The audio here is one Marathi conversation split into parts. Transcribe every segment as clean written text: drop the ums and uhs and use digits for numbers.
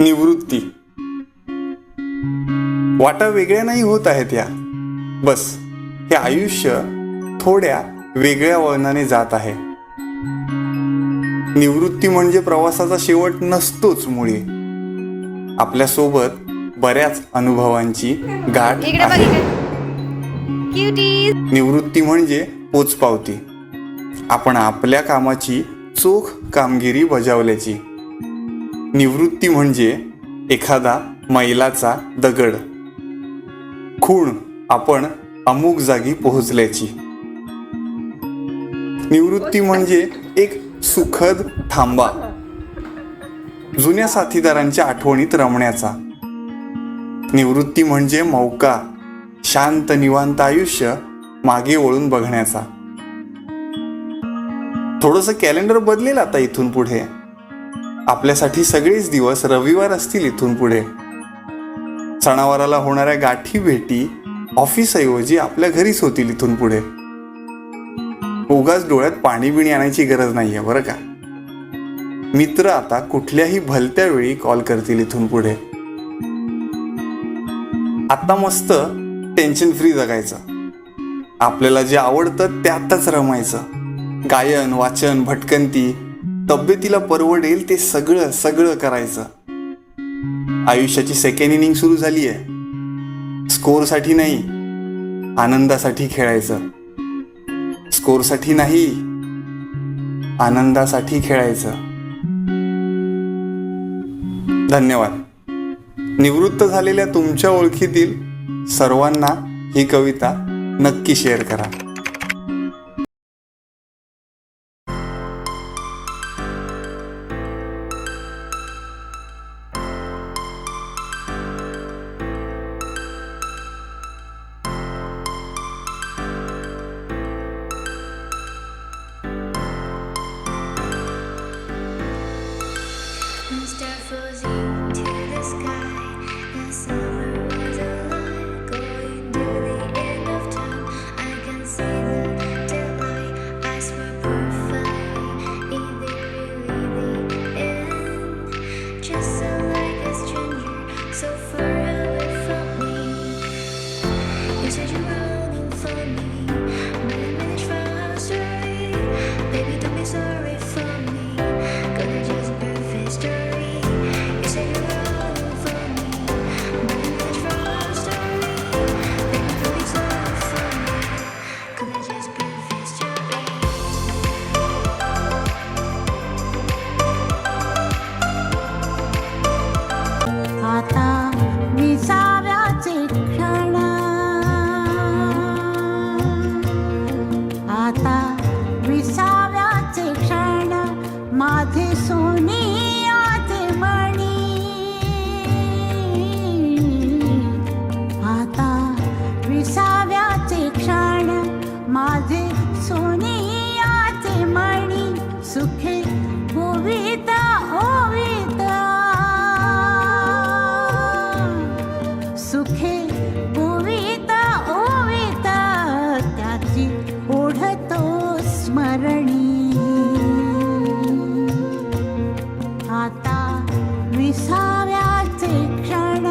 निवृत्ती. वाटा वेगळ्या नाही होत आहेत या, बस हे आयुष्य थोड्या वेगळ्या वळणाने जात आहे. निवृत्ती म्हणजे प्रवासाचा शेवट नसतोच मुळी, आपल्यासोबत बऱ्याच अनुभवांची गाठ आहे. निवृत्ती म्हणजे पोचपावती, आपण आपल्या कामाची चोख कामगिरी बजावल्याची. निवृत्ती म्हणजे एखादा मैलाचा दगड, खूण आपण अमुक जागी पोहोचल्याची. निवृत्ती म्हणजे एक सुखद थांबा, जुन्या साथीदारांच्या आठवणीत रमण्याचा. निवृत्ती म्हणजे मौका, शांत निवांत आयुष्य मागे वळून बघण्याचा. थोडंसं कॅलेंडर बदलेल आता इथून पुढे, आपल्यासाठी सगळेच दिवस रविवार असतील इथून पुढे. सणावाराला होणाऱ्या गाठी भेटी ऑफिसऐवजी आपल्या घरीच होतील इथून पुढे. उगाच डोळ्यात पाणी बिणी आणायची गरज नाहीये बरं का. मित्र आता कुठल्याही भलत्या वेळी कॉल करतील इथून पुढे. आता मस्त टेन्शन फ्री जगायचं, आपल्याला जे आवडतं त्यातच रमायचं. गायन, वाचन, भटकंती, तब्येतीला परवडेल ते सगळं सगळं करायचं. आयुष्याची सेकंड इनिंग सुरू झाली आहे. स्कोरसाठी नाही, आनंदासाठी खेळायचं. स्कोरसाठी नाही, आनंदासाठी खेळायचं. धन्यवाद. निवृत्त झालेल्या तुमच्या ओळखीतील सर्वांना ही कविता नक्की शेअर करा. माझे सोनियाचे मणी, आता विसाव्याचे क्षण. माझे सोनियाचे मणी, सुखे ओविता ओविता, सुखे ओविता ओविता, त्याची ओढतो स्मरणी. आता विसाव्याचे क्षण.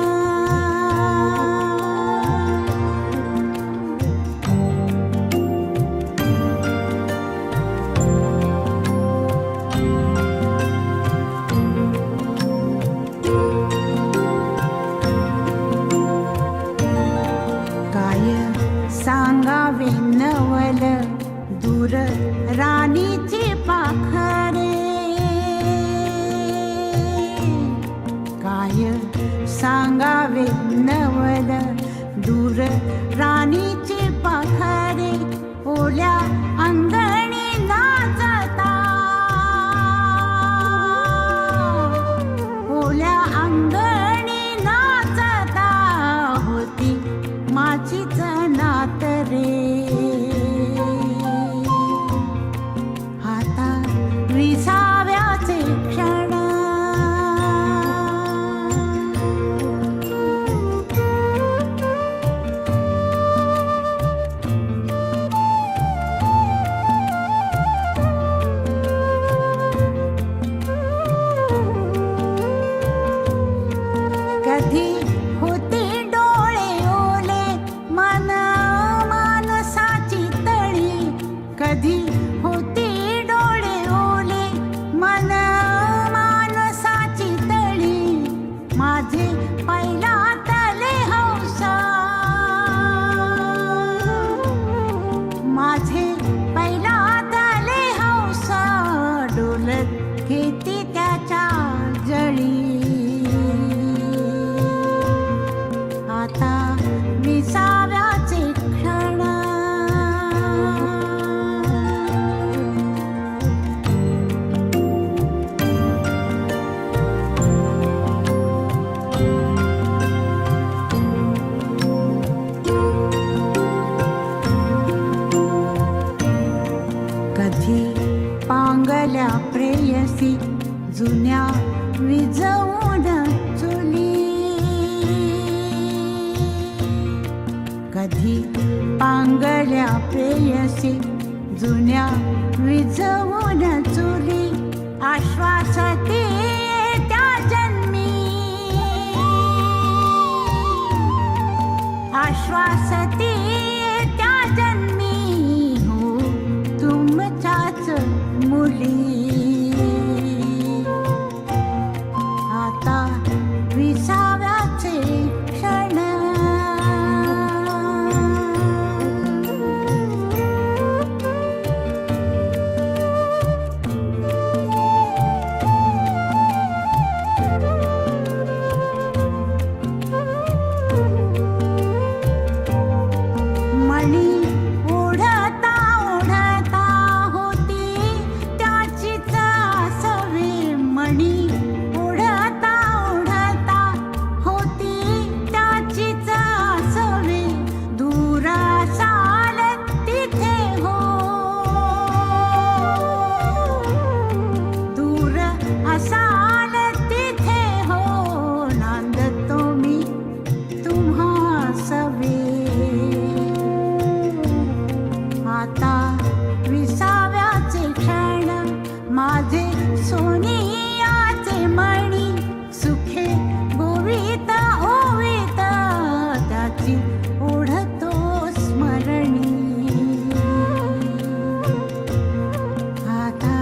काय सांगावे नवल, दूर राणीची पाखरे. काय सांगावे नवल, दूर राणीची पाखरे. ओल्या अंगणी नाचता, ओल्या अंगणी नाचता, होती माझीच नात रे. आता विसाव्याचे क्षण. जुन्या विझवून चुली, कधी पांगल्या प्रेयसी जुन्या विझवून चुली, आश्वासते त्या जन्मी, आश्वासते त्या जन्मी हो तुमच्याच मुली. आता विसाव्याचे क्षण, मणी ओढता ओढता होती त्याचीच सवे, मणी ओढता ओढता होती त्याचीच सवे, दूर असाल तिथे हो, दूर असाल तिथे हो, नांदतो मी तुम्हा सवे. आता विसाव्याचे क्षण, माझे सोनियाचे मणी, सुखे गोवित ओवित त्याची ओढतो स्मरणी. आता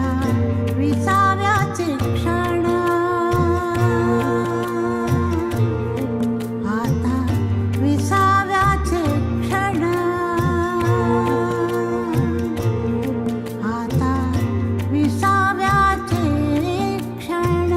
विसाव्याचे क्षण, आता विसाव्याचे क्षण, आता विसाव्याचे क्षण.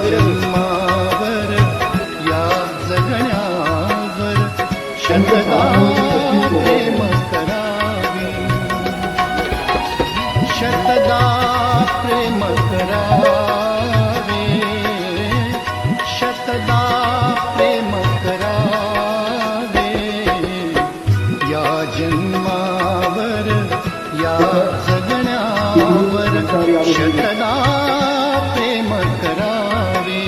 जन्मावर या जगण्यावर शतदा प्रेम करावे, शतदा प्रेम करावे, शतदा प्रेम करावे. या जन्मावर या जगण्यावर शतदा प्रेम करावे,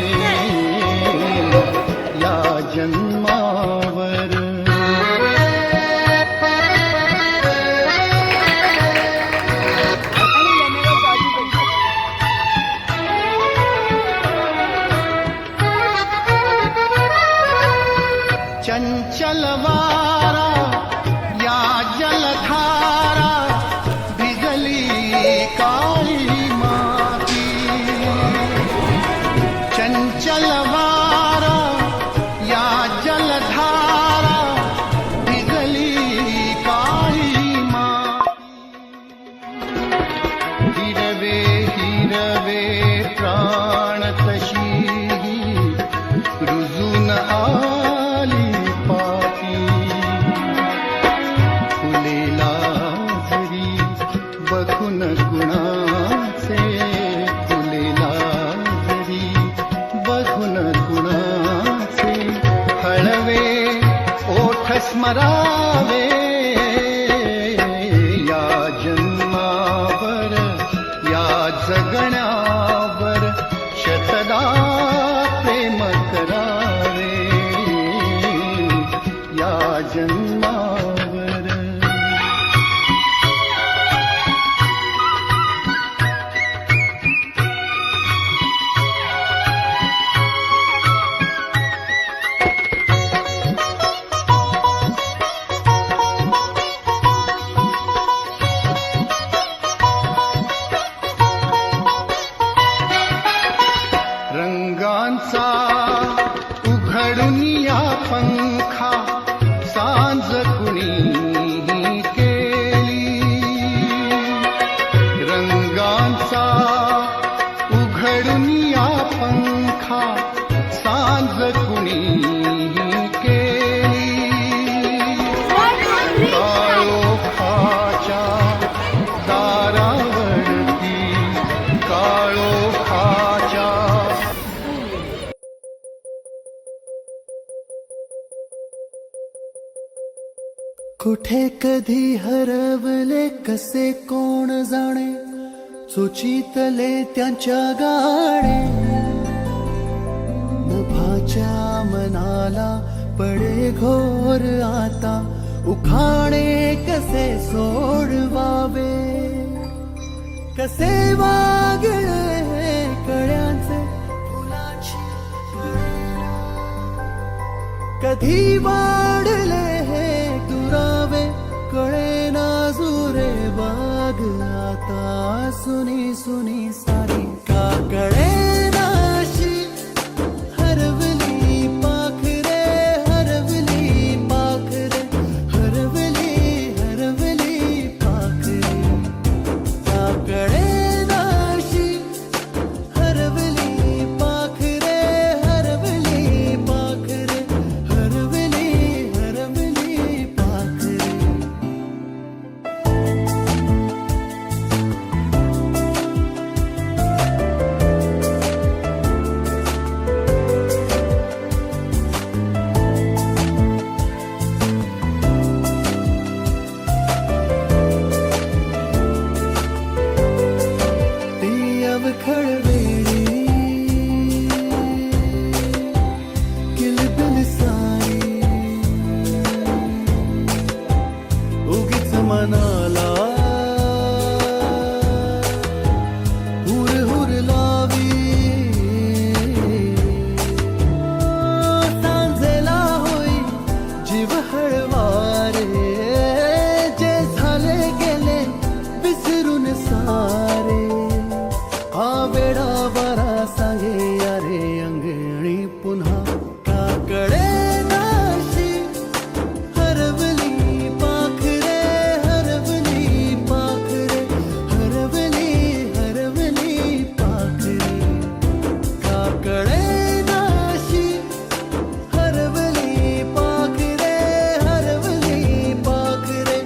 या जन्मावर. चंचल वारा या जलधारा भिजली काळी माती, काळोखाच्या. कुठे कधी हरवले कसे कोण जाणे, चोचीतले त्यांच्या गाणे. नभाच्या मनाला पडे घोर आता, उखाणे कसे सोडवावे. कसे वागळे कळ्यांचे फुलाची कळेना, कधी वाढले हे दुरावे कळेना जुरे बाग. आता सुनी सुनी सारी का कळेनाशी, हरवली पाखरे हरवली पाखरे हरवली हरवली पाखरे. का कळेनाशी, हरवली पाखरे हरवली पाखरे हरवली हरवली पाखरे. ती अवखळ वेळी किलबिल सारी, उगीच मनाला हुर हुर लावी. सांजेला होई जीव हळवारे, जे झाले गेले विसरून सारे. हा वेडा बरा सांगे यारे अंगणी पुन्हा. का कळेनाशी, हरवली पाखरे हरवली पाखरे हरवली हरवली पाखरे. का कळेनाशी, हरवली पाखरे हरवली पाखरे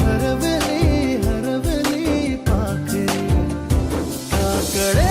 हरवली हरवली पाखरे. का कळे